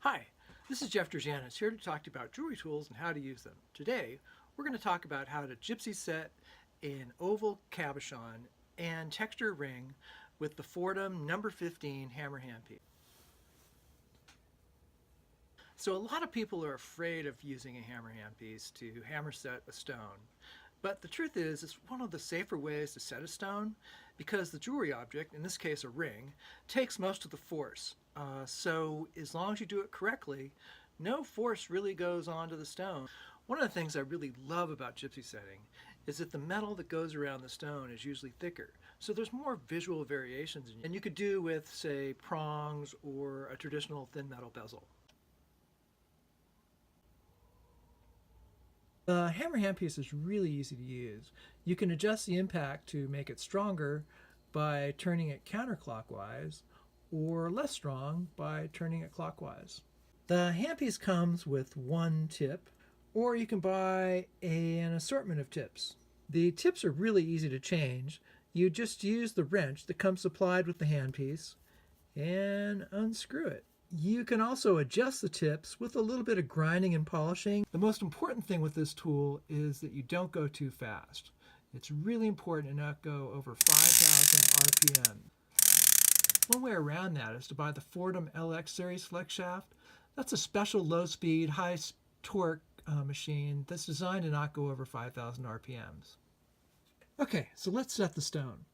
Hi, this is Jeff Georgantes here to talk to you about jewelry tools and how to use them. Today, we're going to talk about how to gypsy set an oval cabochon and texture ring with the Foredom No. 15 Hammer Handpiece. So a lot of people are afraid of using a hammer handpiece to hammer set a stone. But the truth is, it's one of the safer ways to set a stone because the jewelry object, in this case a ring, takes most of the force. So as long as you do it correctly, no force really goes onto the stone. One of the things I really love about gypsy setting is that the metal that goes around the stone is usually thicker. So there's more visual variations than you could do with, say, prongs or a traditional thin metal bezel. The hammer handpiece is really easy to use. You can adjust the impact to make it stronger by turning it counterclockwise or less strong by turning it clockwise. The handpiece comes with one tip, or you can buy an assortment of tips. The tips are really easy to change. You just use the wrench that comes supplied with the handpiece and unscrew it. You can also adjust the tips with a little bit of grinding and polishing. The most important thing with this tool is that you don't go too fast. It's really important to not go over 5,000 RPM. One way around that is to buy the Foredom LX series flex shaft. That's a special low-speed, high-torque machine that's designed to not go over 5,000 RPMs. Okay, so let's set the stone.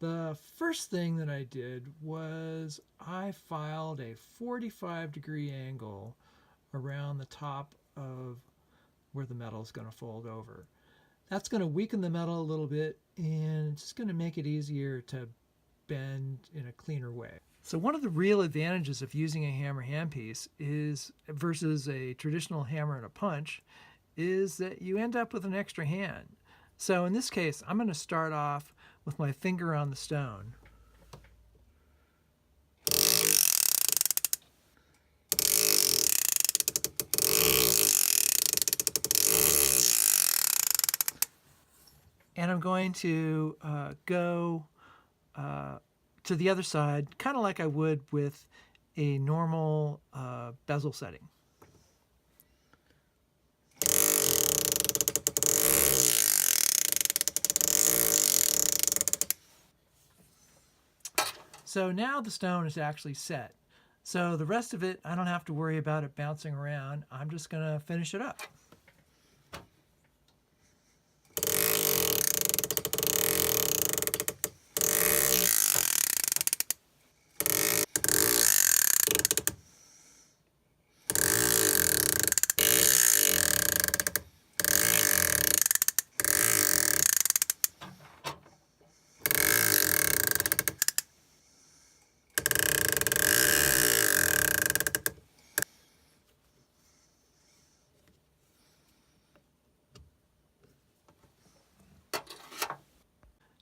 The first thing that I did was I filed a 45-degree angle around the top of where the metal is going to fold over. That's going to weaken the metal a little bit, and it's just going to make it easier to bend in a cleaner way. So one of the real advantages of using a hammer handpiece is, versus a traditional hammer and a punch, is that you end up with an extra hand. So in this case, I'm going to start off with my finger on the stone. And I'm going to go to the other side, kind of like I would with a normal bezel setting. So now the stone is actually set. So the rest of it, I don't have to worry about it bouncing around. I'm just going to finish it up.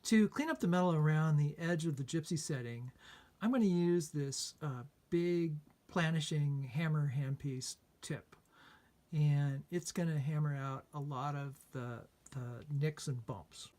To clean up the metal around the edge of the gypsy setting, I'm going to use this big planishing hammer handpiece tip. And it's going to hammer out a lot of the nicks and bumps.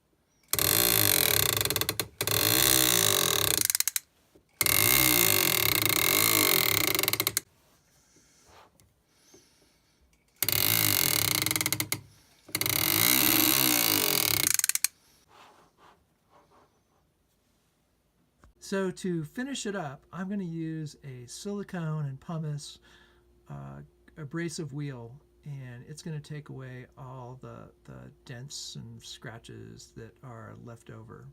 So to finish it up, I'm going to use a silicone and pumice abrasive wheel, and it's going to take away all the dents and scratches that are left over.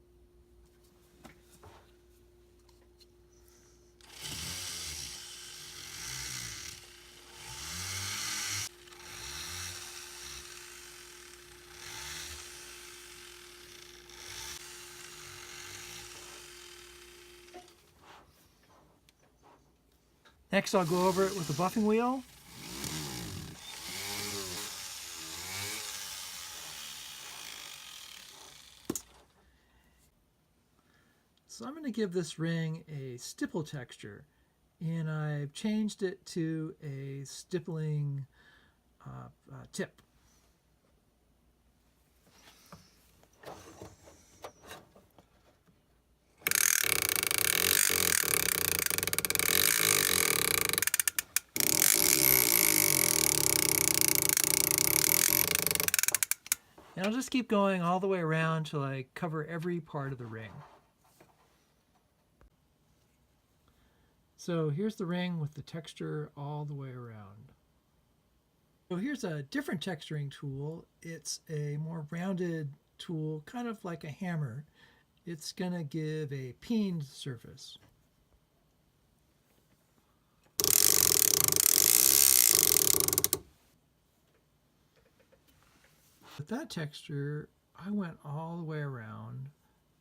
Next, I'll go over it with a buffing wheel. So I'm going to give this ring a stipple texture, and I've changed it to a stippling tip. And I'll just keep going all the way around till I cover every part of the ring. So here's the ring with the texture all the way around. So here's a different texturing tool. It's a more rounded tool, kind of like a hammer. It's going to give a peened surface. With that texture, I went all the way around,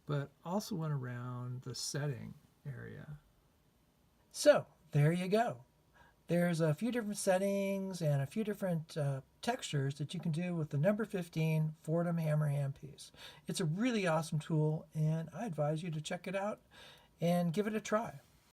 but also went around the setting area. So there you go. There's a few different settings and a few different textures that you can do with the number 15 Foredom Hammer Handpiece. It's a really awesome tool, and I advise you to check it out and give it a try.